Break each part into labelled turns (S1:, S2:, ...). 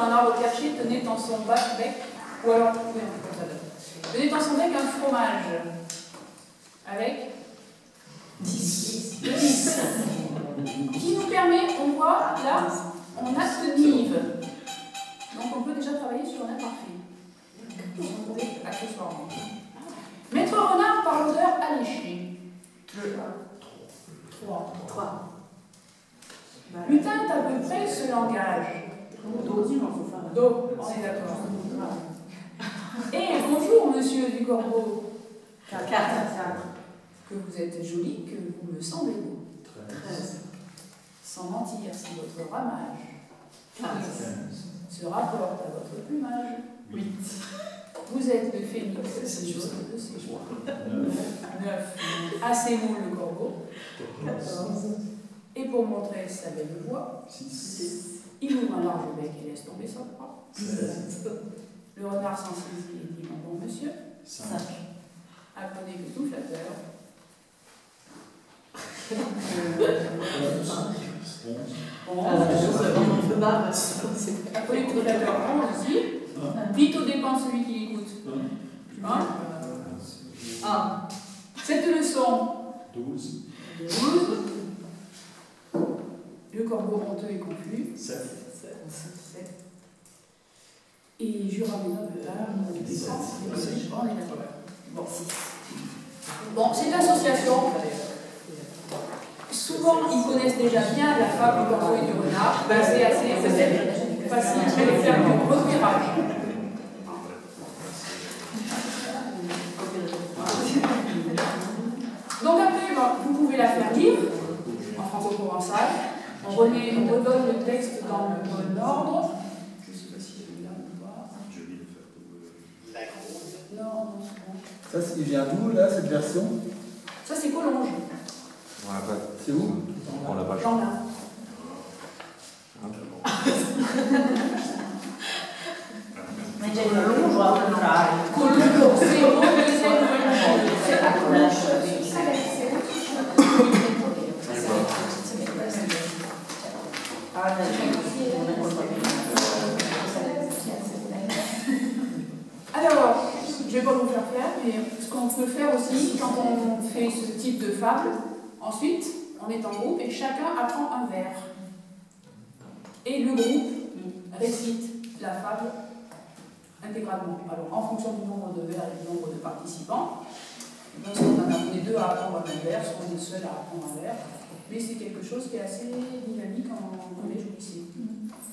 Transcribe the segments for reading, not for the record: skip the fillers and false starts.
S1: un arbre perché tenait dans son bec, ou alors, oui, comme ça donne. Tenait dans son bec un fromage. Avec 10. Qui nous permet, on voit là, on a ce nive. Donc on peut déjà travailler sur un imparfait. Accessoirement. Maître renard par l'odeur alléchée. 3. Lutin est à peu près ce langage. Do, on est d'accord. Et bonjour, monsieur du Corbeau. 4. Que vous êtes joli, que vous me semblez beau. 13. Sans mentir, si votre ramage 15. Se rapporte à votre plumage. 8. Vous êtes le phénix, c'est juste de ces joies. 9. Assez mou le corbeau. 14. Et pour montrer sa belle voix, 6. Il ouvre un large bec et laisse tomber sa proie. 16. Le renard s'en saisit et dit mon bon monsieur. 5. Apprenez que tout flatteur. Apprenez que tout flatteur 11 ici. Vite au dépend de celui qui l'écoute. 1. Cette leçon. 12. Le corbeau honteux et confus. 7. Et jura mes nobles âmes. On est d'accord. Bon, c'est l'association. Souvent, ils connaissent déjà bien la fable du corbeau et du renard. C'est assez facile de faire du repérage. Donc après, vous pouvez la faire lire en franco-provençal. On redonne le texte dans le bon ordre. Je ne sais pas si je vais là ou pas. Je vais le faire. Non, c'est bon.
S2: Ça, il vient d'où, là, cette version?
S1: Ça, c'est Collonges.
S3: On l'a pas.
S2: C'est où?
S3: On l'a pas.
S1: J'en ai.
S4: Ma c'è una lunga o una rara?
S1: Collonges, c'est à Collonges. Alors, je ne vais pas vous faire faire, mais ce qu'on peut faire aussi, quand on fait ce type de fable, ensuite, on est en groupe et chacun apprend un vers. Et le groupe récite la fable intégralement. Alors, en fonction du nombre de vers et du nombre de participants, soit on est 2 à apprendre un vers, soit on est seul à apprendre un vers. Mais c'est quelque chose qui est assez dynamique en collège ou lycée.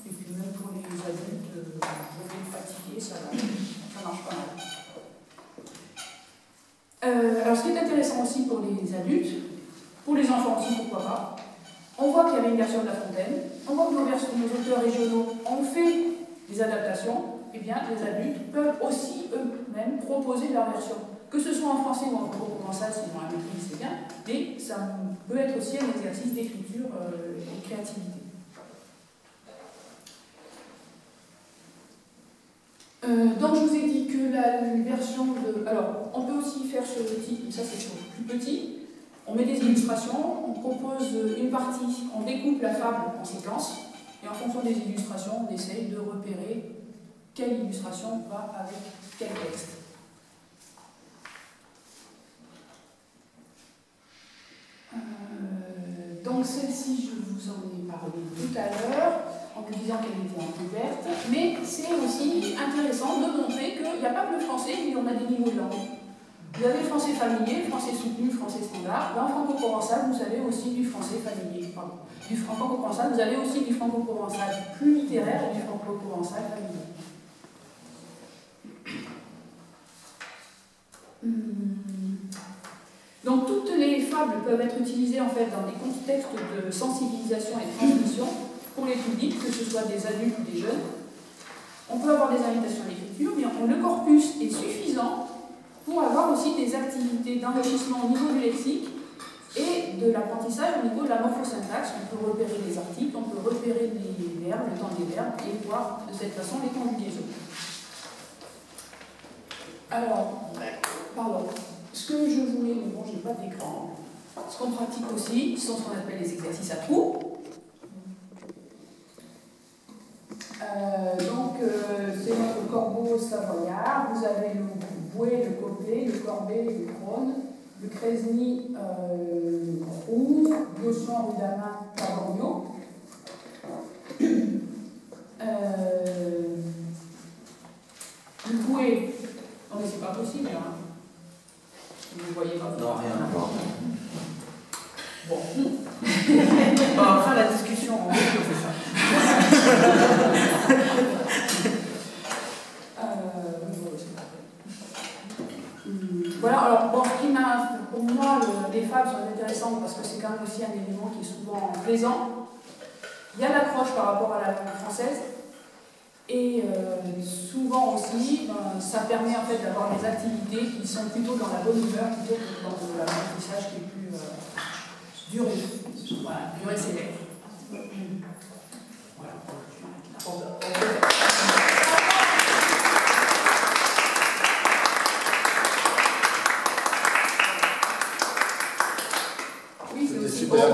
S1: Et puis même pour les adultes, vous pouvez le pratiquer, ça marche pas mal. Alors ce qui est intéressant aussi pour les adultes, pour les enfants aussi, pourquoi pas, on voit qu'il y avait une version de La Fontaine, on voit que nos auteurs régionaux ont fait des adaptations, et bien les adultes peuvent aussi eux-mêmes proposer leur version. Que ce soit en français ou en franco-provençal, si on la maîtrise, c'est bien, mais ça peut être aussi un exercice d'écriture et de créativité. Donc je vous ai dit que la version de... Alors, on peut aussi faire ce type, ça c'est plus petit. On met des illustrations, on propose une partie, on découpe la fable en séquences, et en fonction des illustrations, on essaye de repérer quelle illustration va avec quel texte. Donc celle-ci, je vous en ai parlé tout à l'heure, en vous disant qu'elle était entrouverte, mais c'est aussi intéressant de montrer qu'il n'y a pas que le français, mais on a des niveaux de langue. Vous avez le français familier, le français soutenu, le français standard. Dans le franco-provençal, vous avez aussi du français familier. Pardon. Du franco-provençal, vous avez aussi du franco-provençal plus littéraire et du franco-provençal familier. Donc toutes les fables peuvent être utilisées en fait dans des contextes de sensibilisation et de transmission pour les publics, que ce soit des adultes ou des jeunes. On peut avoir des invitations à l'écriture, mais le corpus est suffisant pour avoir aussi des activités d'enrichissement au niveau du lexique et de l'apprentissage au niveau de la morphosyntaxe. On peut repérer les articles, on peut repérer les verbes, le temps des verbes, et voir de cette façon les conjugaisons. Alors, pardon. Ce que je voulais, mais bon, je n'ai pas d'écran. Ce qu'on pratique aussi sont ce qu'on appelle les exercices à trous. Donc, beau savoyard. Vous avez le bouet, le copé, le corbet, le crône, le Cresny, le roux, Biosson, Rudamin, Taborgno. Le bouet, non mais c'est pas possible, hein. Vous ne voyez pas.
S2: Non, rien.
S1: Bon. On va faire la discussion en gros, c'est ça. Voilà, alors bon, pour moi, les fables sont intéressantes parce que c'est quand même aussi un élément qui est souvent plaisant. Il y a l'accroche par rapport à la langue française et souvent aussi, ça permet en fait d'avoir des activités qui sont plutôt dans la bonne humeur plutôt que dans l'apprentissage qui est plus duré. Voilà, duré sévère. Voilà. Oui, c'est aussi
S5: super.